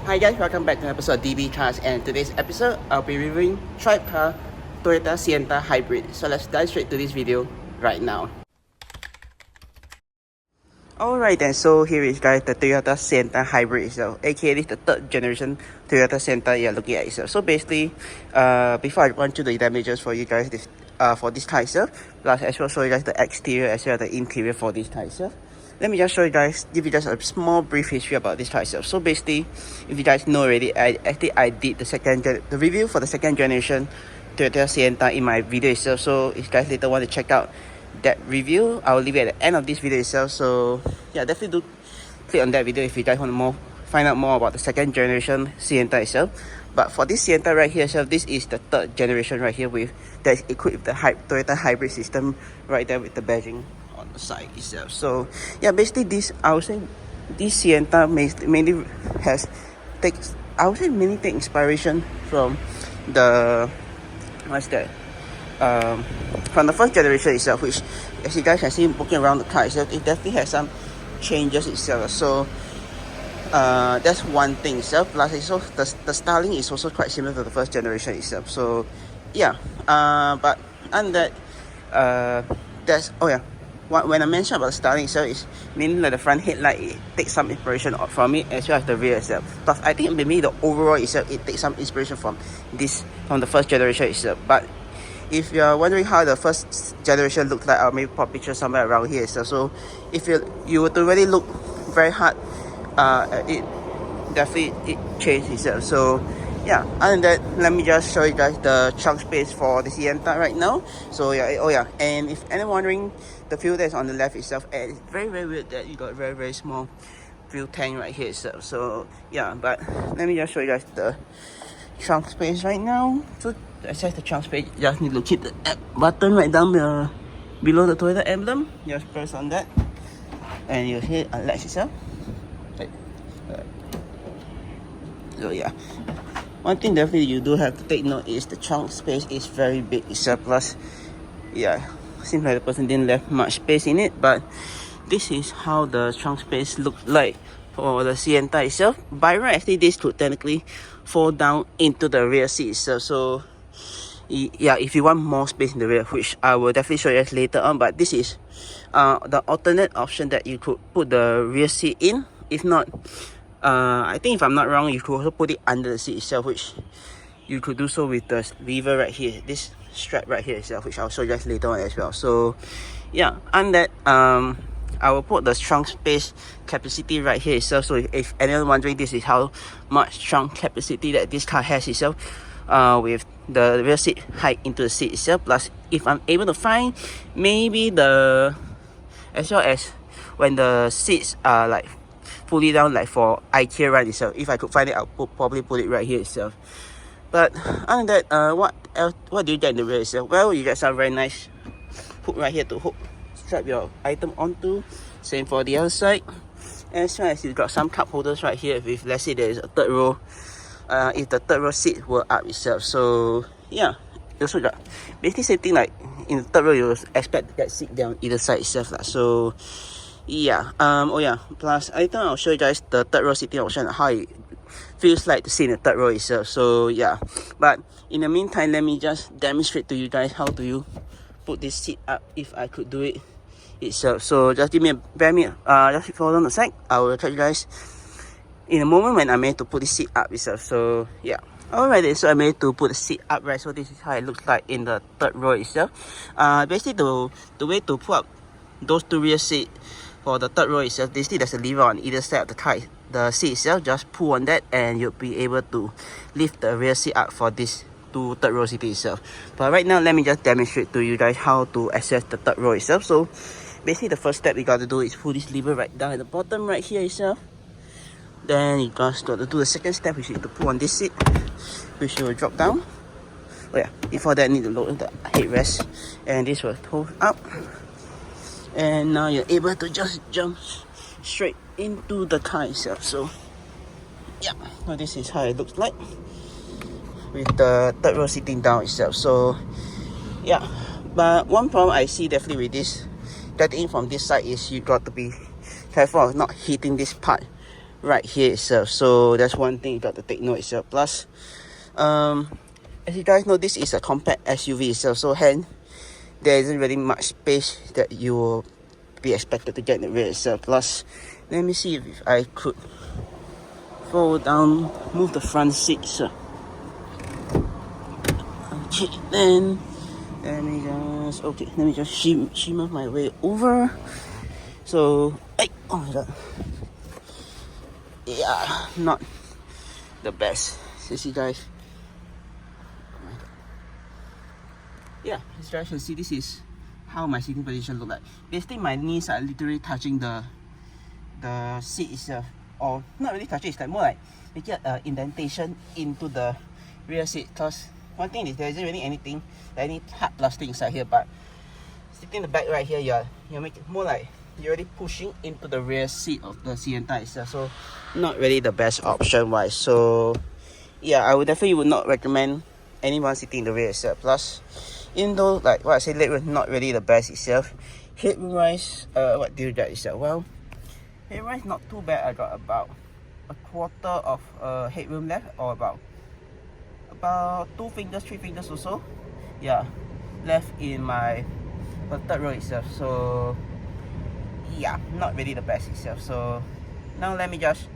Hi guys, welcome back to an episode of TribeCars, and today's episode I'll be reviewing TribeCar Toyota Sienta Hybrid. So let's dive straight to this video right now. Alright then, so here is guys the Toyota Sienta Hybrid itself, aka this the third generation Toyota Sienta you're looking at itself. So basically, before I run through the damages for you guys for this car itself, plus as well show you guys the exterior as well as the interior for this car itself. Let me just show you guys, give you just a small brief history about this car itself. So basically, if you guys know already, I did the review for the second generation Toyota Sienta in my video itself. So if you guys later want to check out that review, I will leave it at the end of this video itself. So yeah, definitely do click on that video if you guys want to find out more about the second generation Sienta itself. But for this Sienta right here itself, this is the third generation right here that is equipped with the Toyota hybrid system right there with the badging on the side itself. So yeah, basically I would say this Sienta mainly take inspiration from the from the first generation itself, which as you guys can see walking around the car itself, it definitely has some changes itself. So that's one thing itself. Plus the styling is also quite similar to the first generation itself. So yeah, but and that when I mentioned about the styling itself, is mainly like the front headlight, it takes some inspiration from it, as well as the rear itself. Plus I think maybe the overall itself, it takes some inspiration from the first generation itself. But if you're wondering how the first generation looked like, I'll maybe pop a picture somewhere around here itself. So if you were to really look very hard, it definitely changed itself. So yeah, other than that, let me just show you guys the trunk space for the Sienta right now. So yeah, and if anyone wondering, the fuel that's on the left itself, and it's very weird that you got very small fuel tank right here itself. So yeah, but let me just show you guys the trunk space right now. So to access the trunk space, you just need to hit the button right down below the Toyota emblem. Just press on that and you'll hit unlatch itself. So yeah, one thing definitely you do have to take note is the trunk space is very big itself. Plus yeah, seems like the person didn't left much space in it, but this is how the trunk space looked like for the Sienta itself. By right, actually this could technically fall down into the rear seat itself. So yeah, if you want more space in the rear, which I will definitely show you guys later on, but this is the alternate option that you could put the rear seat in. If not, I think if I'm not wrong, you could also put it under the seat itself, which you could do so with the lever right here, this strap right here itself, which I'll show you guys later on as well. So yeah, and that I will put the trunk space capacity right here itself. So if anyone wondering, this is how much trunk capacity that this car has itself, with the rear seat height into the seat itself. Plus if I'm able to find maybe as well as when the seats are like fully down, like for IKEA run itself, if I could find it, I'll probably put it right here itself. But other than that, what do you get in the rear itself? Well, you get some very nice hook right here to strap your item onto. Same for the other side. As well as you got some cup holders right here, if let's say there is a third row, if the third row seat were up itself. So yeah, you also got basically same thing, like in the third row you expect to get seat down either side itself. So yeah, plus I think I'll show you guys the third row seating option, how it feels like to sit in the third row itself. So yeah, but in the meantime, let me just demonstrate to you guys how do you put this seat up if I could do it itself. So just just hold on a sec. I will tell you guys in a moment when I'm able to put this seat up itself. So yeah, alright then, so I'm able to put the seat up, right? So this is how it looks like in the third row itself. Basically the way to put up those two rear seats for the third row itself, basically there's a lever on either side of the car, the seat itself. Just pull on that and you'll be able to lift the rear seat up for this two third row seat itself. But right now, let me just demonstrate to you guys how to access the third row itself. So basically the first step you got to do is pull this lever right down at the bottom right here itself. Then you just got to do the second step, which is to pull on this seat, which will drop down. Oh yeah, before that, I need to lower the headrest, and this will hold up. And now you're able to just jump straight into the car itself. So yeah, now this is how it looks like with the third row sitting down itself. So yeah, but one problem I see definitely with this, getting in from this side, is you got to be careful of not hitting this part right here itself. So that's one thing you got to take note itself. Plus, as you guys know, this is a compact SUV itself, so hence there isn't really much space that you will be expected to get in the rear itself. Plus, let me see if I could fold down, move the front seats. Okay, then let me just shimmer my way over. So, oh my god, yeah, not the best. So see guys, yeah, as you guys can see, this is how my sitting position look like. Basically, my knees are literally touching the seat itself, or not really touching. It's like more like making an indentation into the rear seat. Cause one thing is there isn't really anything, like any hard plastic inside here, but sitting in the back right here, you're making more like you're already pushing into the rear seat of the Sienta itself. So not really the best option wise. So yeah, I would definitely not recommend anyone sitting in the rear itself. Plus, even though like what I said, legroom not really the best itself. Headroom wise, what do you get itself? Well, headroom wise not too bad. I got about a quarter of headroom left, or about 2 fingers, 3 fingers or so. Yeah, left in my third row itself. So yeah, not really the best itself. So now let me just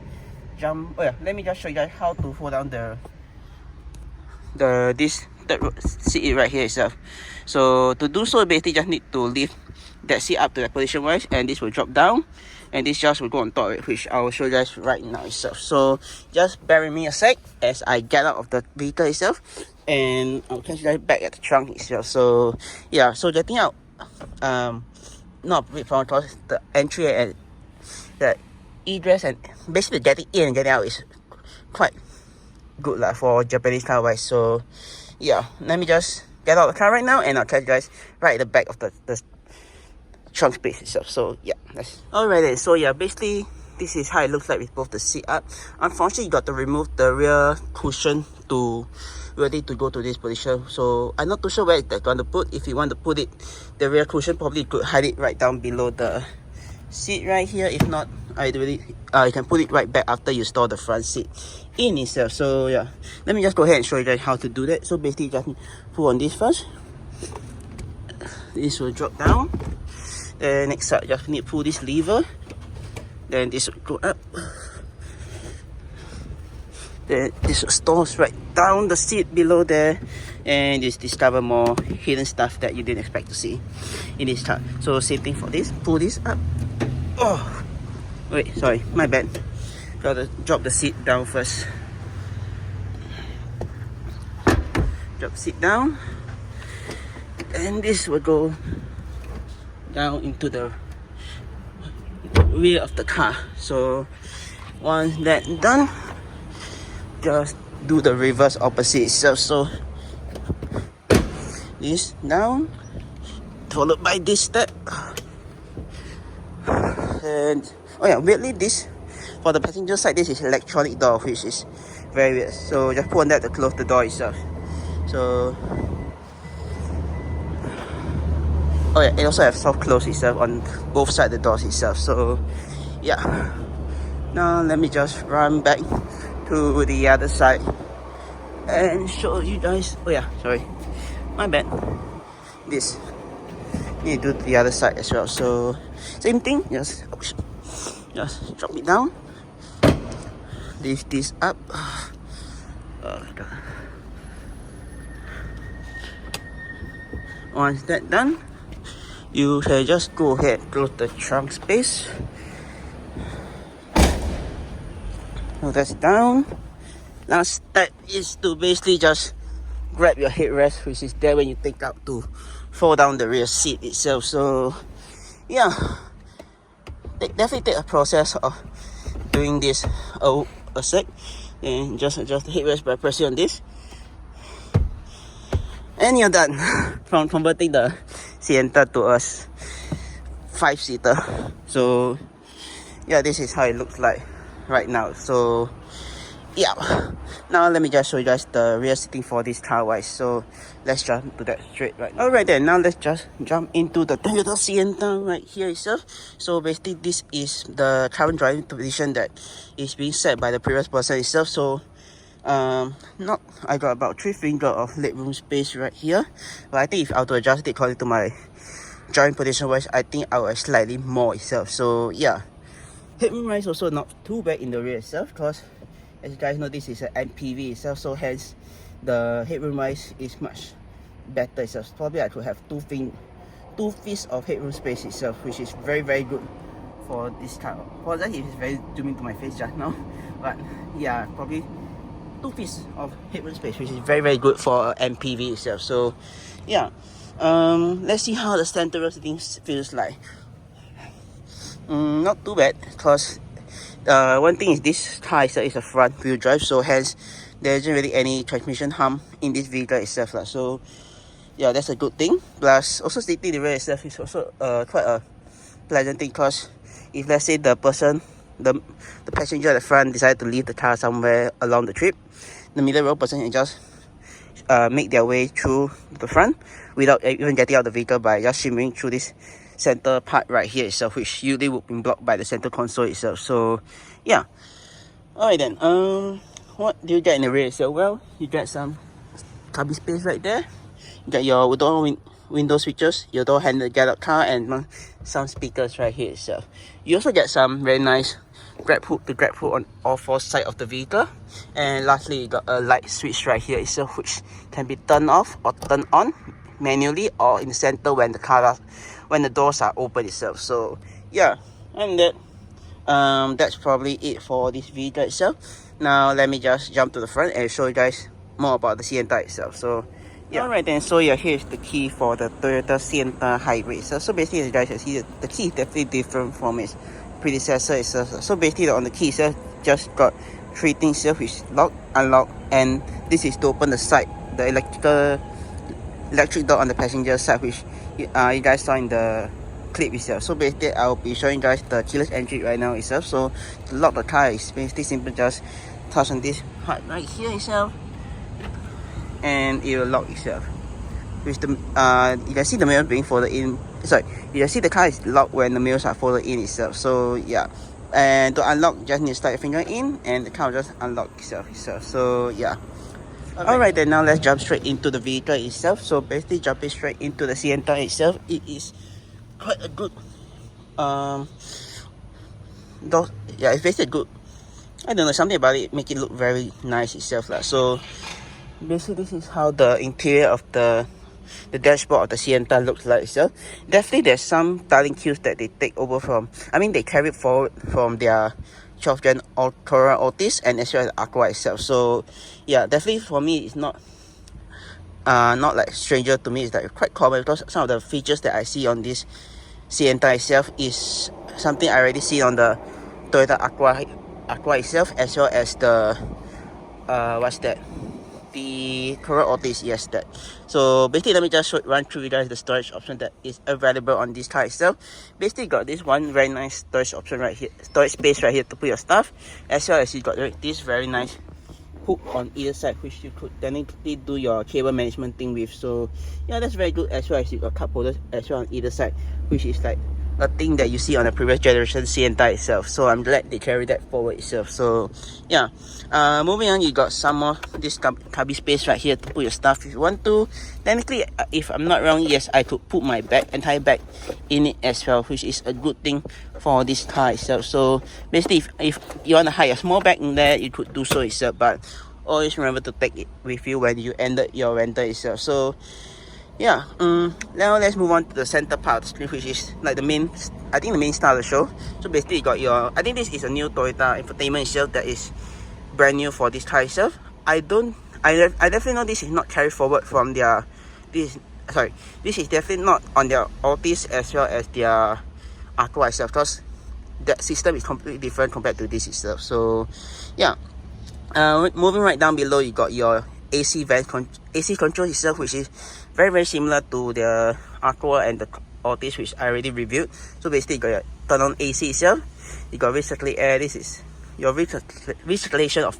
let me just show you guys how to fold down this third row seat right here itself. So to do so, basically just need to lift that seat up to that position wise, and this will drop down, and this just will go on top of it, which I will show you guys right now itself. So just bear with me a sec as I get out of the vehicle itself, and I'll catch you guys back at the trunk itself. So yeah, so getting out, not a bit from the entry and the egress, and basically getting in and getting out is quite good for Japanese car wise. So yeah, let me just get out of the car right now, and I'll catch you guys right at the back of the trunk space itself. So yeah, that's alright then. So yeah, basically this is how it looks like with both the seat up. Unfortunately, you got to remove the rear cushion to ready to go to this position. So I'm not too sure where they're going to put. If you want to put it, the rear cushion, probably you could hide it right down below the seat right here. If not, you can put it right back after you store the front seat in itself. So yeah, let me just go ahead and show you guys how to do that. So basically, just pull on this first. This will drop down. Then next up, just need to pull this lever. Then this will go up. Then this stores right down the seat below there, and just discover more hidden stuff that you didn't expect to see in this car. So same thing for this. Pull this up. Oh, wait, sorry, my bad. Gotta drop the seat down first. Drop the seat down, and this will go down into the rear of the car. So once that's done, just do the reverse opposite itself. So this down, followed by this step, and oh yeah, weirdly this for the passenger side, this is electronic door, which is very weird. So just put on that to close the door itself. So oh yeah, it also has soft close itself on both sides of the doors itself. So yeah, now let me just run back to the other side and show you guys. Oh yeah, sorry, my bad. This need to do the other side as well. So same thing, just drop it down, lift this up. Oh god. Once that's done, you can just go ahead, close the trunk space. So that's down. Last step is to basically just grab your headrest, which is there when you take out to fold down the rear seat itself. So yeah, definitely take a process of doing this a sec, and just adjust the headrest by pressing on this, and you're done from converting the Sienta to a 5-seater. So yeah, this is how it looks like right now. So yeah, now let me just show you guys the rear seating for this car wise. So let's jump to that straight right now. Alright then, now let's just jump into the Toyota Sienta right here itself. So basically this is the current driving position that is being set by the previous person itself. So I got about 3 fingers of legroom space right here, but I think if I were to adjust it according to my driving position wise, I think I will have slightly more itself. So yeah, headroom wise also not too bad in the rear itself, because as you guys know, this is an MPV itself, so hence the headroom wise is much better itself. Probably I could have 2 feet of headroom space itself, which is very good for this car. For that, it is very zooming to my face just now, but yeah, probably 2 feet of headroom space, which is very good for MPV itself. So yeah, let's see how the center row seating feels like. Not too bad, because one thing is this car is a front wheel drive, so hence there isn't really any transmission harm in this vehicle itself. So yeah, that's a good thing. Plus also sitting in the rear itself is also quite a pleasant thing, because if let's say the passenger at the front decide to leave the car somewhere along the trip, the middle row person can just make their way through the front without even getting out of the vehicle by just shimmering through this center part right here itself, which usually would be blocked by the center console itself. So yeah, alright then, what do you get in the rear itself? Well, you get some cubby space right there, you get your door window switches, your door handle get out car, and some speakers right here itself. You also get some very nice grab hook on all 4 sides of the vehicle, and lastly you got a light switch right here itself, which can be turned off or turned on manually or in the center when the doors are open itself. So yeah, and that's probably it for this vehicle itself. Now let me just jump to the front and show you guys more about the Sienta itself. So yeah, alright then, so yeah, here's the key for the Toyota Sienta hybrid. So basically, as you guys can see, the key is definitely different from its predecessor itself. So basically on the key itself, just got 3 things here, which is lock, unlock, and this is to open the side, the electric door on the passenger side, which you guys saw in the clip itself. So basically I'll be showing you guys the keyless entry right now itself. So to lock the car is basically simple, just touch on this part right here itself, and it will lock itself. With the you can see the mirror being folded in. Sorry, you can see the car is locked when the mirrors are folded in itself. So yeah, and to unlock, just need to slide your finger in, and the car will just unlock itself. So yeah. Alright then, now let's jump straight into the vehicle itself. So basically jumping straight into the Sienta itself, it is quite a good yeah, it's basically good, I don't know, something about it make it look very nice itself. So basically this is how the interior of the dashboard of the Sienta looks like itself. Definitely there's some styling cues that they take over from, they carry forward from their 12th gen Corolla Altis and as well as Aqua itself. So yeah, definitely for me it's not like stranger to me. It's like quite common, because some of the features that I see on this Sienta itself is something I already see on the Toyota Aqua itself, as well as the the Corolla Altis, yes, that. So basically let me just run through you guys the storage option that is available on this car itself. Basically got this one very nice storage option right here, storage space right here to put your stuff, as well as you got this very nice hook on either side, which you could technically do your cable management thing with. So yeah, that's very good, as well as you got cup holders as well on either side, which is like a thing that you see on the previous generation Sienta itself. So I'm glad they carry that forward itself. So yeah, moving on, you got some more this cubby space right here to put your stuff if you want to. Technically, if I'm not wrong, yes, I could put my entire bag in it as well, which is a good thing for this car itself. So basically, if you want to hide a small bag in there, you could do so itself, but always remember to take it with you when you ended your rental itself. So yeah, now let's move on to the center part of the screen, which is like the main star of the show. So basically you got your, I think this is a new Toyota infotainment itself that is brand new for this car itself. I definitely know this is not carried forward from their, this is definitely not on their Altis as well as their Aqua itself, because that system is completely different compared to this itself. So yeah, moving right down below, you got your AC control itself, which is very similar to the Aqua and the Altis, which I already reviewed. So basically you got your turn on AC itself, you got recirculate air, this is your recirculation of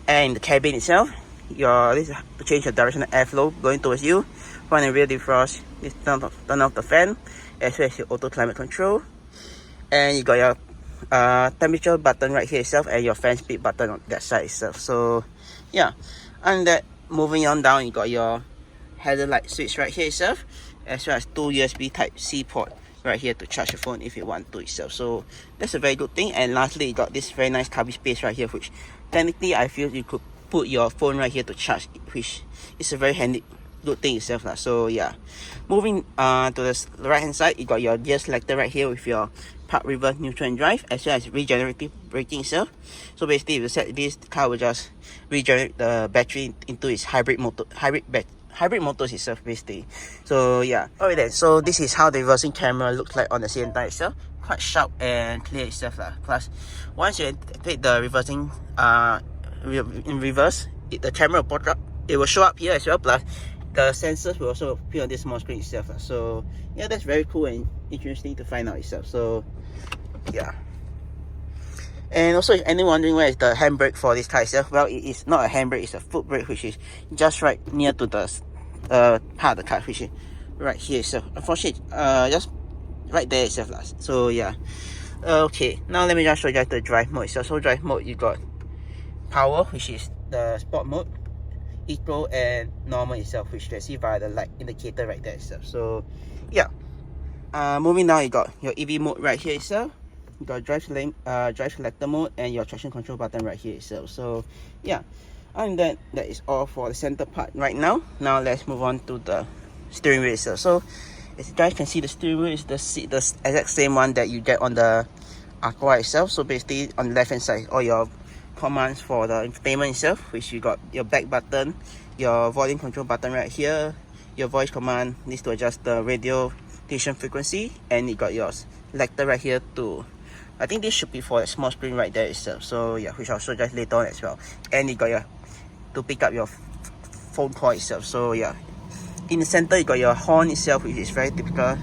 And the cabin itself, this is to change the direction of airflow going towards you. Front and rear defrost, this turn off the fan, as well as your auto climate control. And you got your temperature button right here itself, and your fan speed button on that side itself. So yeah, and that moving on down, you got your hazard light switch right here itself, as well as 2 USB Type-C port right here to charge your phone if you want to itself. So that's a very good thing. And lastly, you got this very nice cubby space right here, which technically I feel you could put your phone right here to charge, which is a very handy good thing itself. So yeah, moving to the right hand side, you got your gear selector right here with your park, reverse, neutral and drive, as well as regenerative braking itself. So basically, if you set this, car will just regenerate the battery into its hybrid motors itself basically. So yeah, alright then, so this is how the reversing camera looks like on the Sienta itself. Quite sharp and clear itself plus once you take the reversing in reverse, the camera will pop up, it will show up here as well, plus the sensors will also appear on this small screen itself. So yeah, that's very cool and interesting to find out itself. So yeah, and also if anyone wondering where is the handbrake for this car itself, well, it is not a handbrake, it's a foot brake, which is just right near to the part of the car, which is right here itself. Unfortunately, just right there itself. So yeah, okay, now let me just show you guys the drive mode itself. So drive mode, you got power, which is the sport mode, eco and normal itself, which you can see via the light indicator right there itself. So yeah, moving down, you got your EV mode right here itself. You got drive selector mode and your traction control button right here itself. So yeah, and that is all for the center part right now. Now let's move on to the steering wheel itself. So as you guys can see, the steering wheel is the exact same one that you get on the Aqua itself. So basically on the left hand side, all your commands for the infotainment itself, which you got your back button, your volume control button right here, your voice command needs to adjust the radio station frequency, and you got your selector right here to, I think this should be for the small screen right there itself. So yeah, which I'll show you guys later on as well. And you got your to pick up your phone call itself. So yeah, in the center you got your horn itself, which is very typical.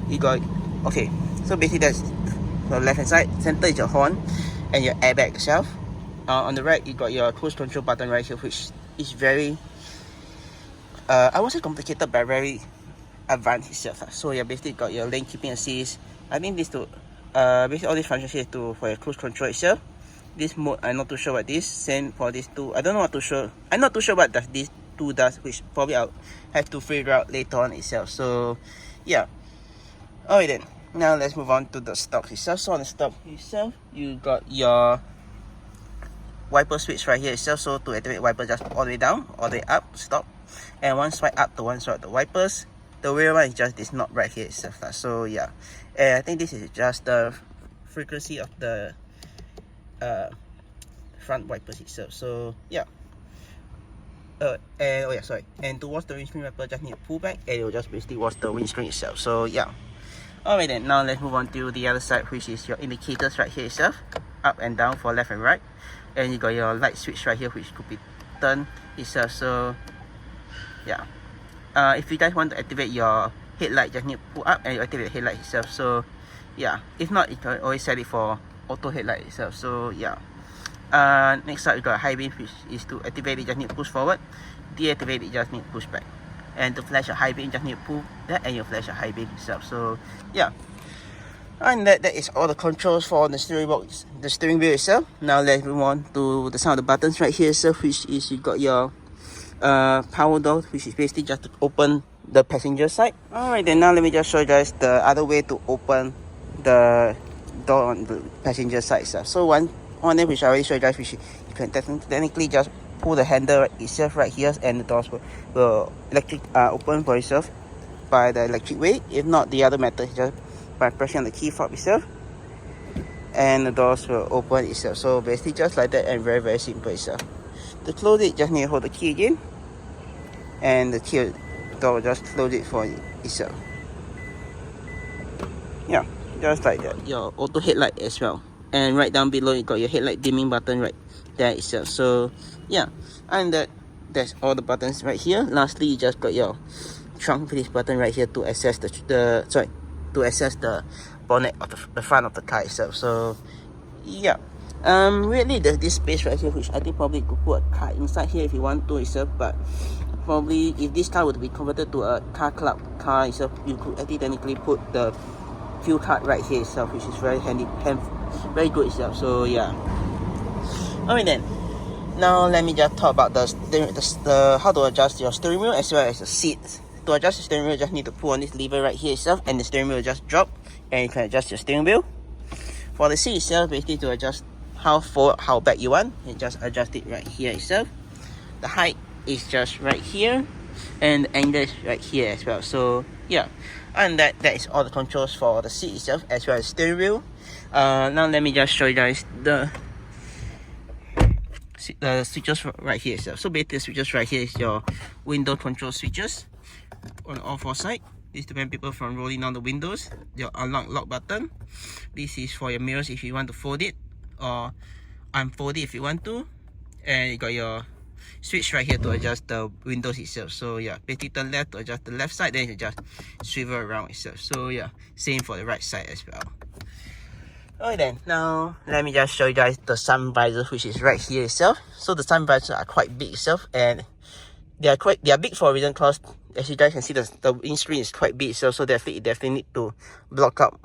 You got, okay, so basically that's the left hand side. Center is your horn and your airbag itself. On the right, you got your cruise control button right here, which is very, I won't say complicated, but very advanced itself. So yeah, basically you got your lane keeping assist. I think this to, basically all these functions here to for your cruise control itself. This mode, I'm not too sure what this. Same for this two. I don't know what to show. I'm not too sure what this two does, which probably I'll have to figure out later on itself. So yeah. Alright then. Now let's move on to the stock itself. So on the stock itself, you got your wiper switch right here itself. So to activate wiper, just all the way down, all the way up, stop, and one swipe up to one swipe the wipers. The rear one is just this knob right here itself. So yeah, and I think this is just the frequency of the front wipers itself. So yeah, and oh yeah, sorry, and towards the windscreen wiper, just need to pull back and it will just basically watch the windscreen itself. So yeah. Alright then, now let's move on to the other side, which is your indicators right here itself, up and down for left and right. And you got your light switch right here, which could be turned itself. So yeah, if you guys want to activate your headlight, just need to pull up and you activate the headlight itself. So yeah, if not, you can always set it for auto headlight itself. So yeah, next up you got high beam, which is to activate it, just need to push forward. Deactivate it, just need to push back. And to flash a high beam, just need to pull that and you flash a high beam itself. So yeah, and that is all the controls for the steering box, the steering wheel itself. Now let's move on to the sound of the buttons right here itself, which is you got your power door, which is basically just to open the passenger side. Alright then, now let me just show you guys the other way to open the door on the passenger side itself. So one name which I already showed you guys, which you can technically just pull the handle itself right here, and the doors will open for itself by the electric way. If not, the other method is just by pressing on the key fob itself, and the doors will open itself. So basically just like that, and very very simple itself. To close it, just need to hold the key again, and the key door will just close it for itself. Yeah, just like that. Your auto headlight as well, and right down below you got your headlight dimming button right there itself. So yeah, and that's all the buttons right here. Lastly, you just got your trunk release button right here to access to access the bonnet of the front of the car itself. So yeah, Really there's this space right here which I think probably could put a car inside here if you want to itself, but probably if this car would be converted to a car club car itself, you could actually technically put the fuel card right here itself, which is very handy and very good itself. So yeah. Alright then. Now let me just talk about the how to adjust your steering wheel as well as the seats. To adjust the steering wheel, you just need to pull on this lever right here itself, and the steering wheel will just drop, and you can adjust your steering wheel. For the seat itself, basically to adjust how forward, how back you want, you just adjust it right here itself. The height is just right here, and the angle is right here as well. So yeah, and that is all the controls for the seat itself as well as steering wheel. Now let me just show you guys the switches right here itself. So basically the switches right here is your window control switches on all four sides. This prevents people from rolling down the windows. Your unlock lock button. This is for your mirrors if you want to fold it or unfold it if you want to. And you got your switch right here to adjust the windows itself. So yeah, basically turn left to adjust the left side, then you just swivel around itself. So yeah, same for the right side as well. Alright then, now let me just show you guys the sun visors, which is right here itself. So the sun visors are quite big itself, and they are big for a reason, because as you guys can see, the windscreen is quite big itself. So definitely need to block up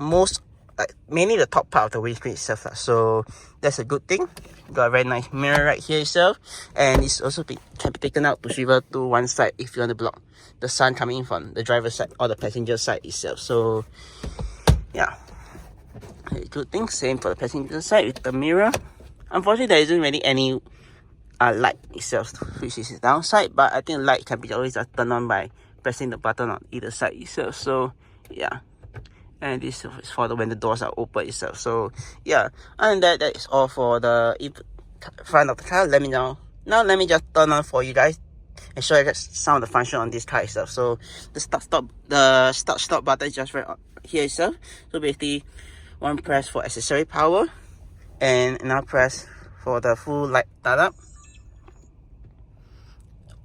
mainly the top part of the windscreen itself. So that's a good thing. Got a very nice mirror right here itself, and it's also can be taken out to swivel to one side if you want to block the sun coming in from the driver's side or the passenger side itself. So yeah, a good thing. Same for the passenger side with the mirror. Unfortunately, there isn't really any light itself, which is the downside, but I think light can be always turned on by pressing the button on either side itself. So yeah, and this is for when the doors are open itself. So yeah, and that is all for the front of the car. Let me just turn on for you guys and show you guys some of the function on this car itself. So the start stop button is just right here itself. So basically, one press for accessory power, and another press for the full light startup.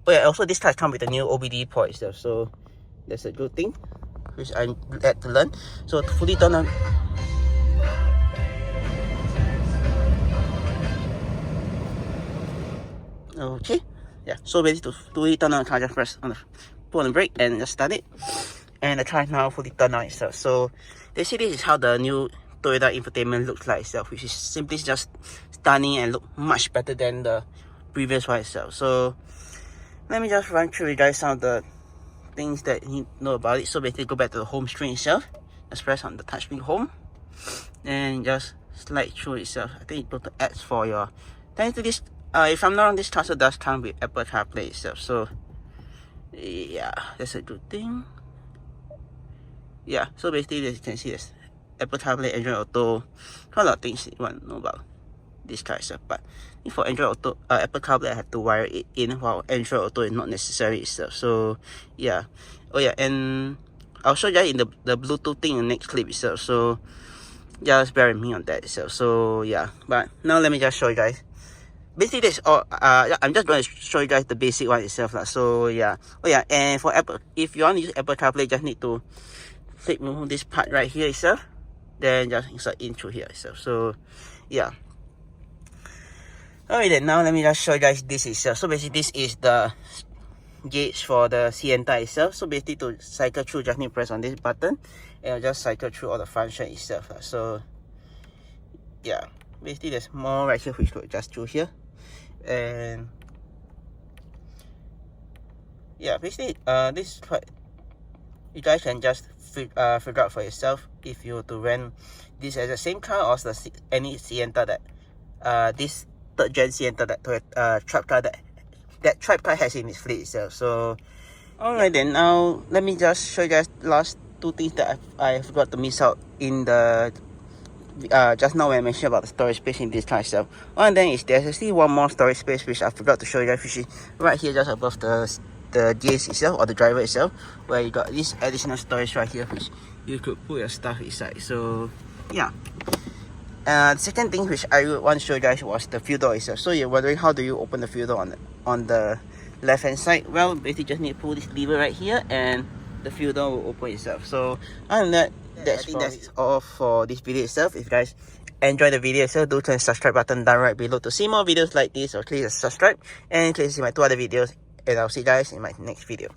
Oh yeah, also this car comes with a new OBD port itself, so that's a good thing, which I'm glad to learn. So to fully turn on, okay, yeah. So basically to fully turn on the car, just press on pull on the brake and just start it, and the car is now fully turned on itself. So basically this is how the new Toyota infotainment looks like itself, which is simply just stunning and look much better than the previous one itself. So let me just run through you guys some of the things that you need to know about it. So basically go back to the home screen itself, just press on the touchscreen home and just slide through itself. I think you go to ads for your, thanks to this, if I'm not wrong, this car also does come with Apple CarPlay itself. So yeah, that's a good thing. Yeah, so basically as you can see, there's Apple CarPlay, Android Auto, quite a lot of things you want to know about this car itself. But for Android Auto, Apple CarPlay I have to wire it in, while Android Auto is not necessary itself. So yeah, oh yeah, and I'll show you guys in the Bluetooth thing in the next clip itself. So just bear with me on that itself. So yeah, but now let me just show you guys. Basically that's all. I'm just going to show you guys the basic one itself. So yeah, oh yeah, and for Apple, if you want to use Apple CarPlay, just need to remove this part right here itself, then just insert in through here itself. So yeah. Alright then, now let me just show you guys this itself. So basically this is the gauge for the Sienta itself. So basically to cycle through, just need to press on this button and I'll just cycle through all the function itself. So yeah, basically there's more right here which to adjust through here. And yeah, basically this is quite, you guys can just figure out for yourself if you were to rent this as the same car or any Sienta that this third gen Sienta that TribeCar that TribeCar has in its fleet itself. So alright then, now let me just show you guys last two things that I forgot to miss out in the just now when I mentioned about the storage space in this car itself. And then there's actually one more storage space which I forgot to show you guys, which is right here just above the gauge itself or the driver itself, where you got this additional storage right here which you could put your stuff inside. So yeah. The second thing which I want to show you guys was the fuel door itself. So you're wondering how do you open the fuel door on the left hand side? Well, basically just need to pull this lever right here and the fuel door will open itself. So other than that, I think that's all for this video itself. If you guys enjoy the video, so do click the subscribe button down right below to see more videos like this, or click the subscribe and click to see my 2 other videos, and I'll see you guys in my next video.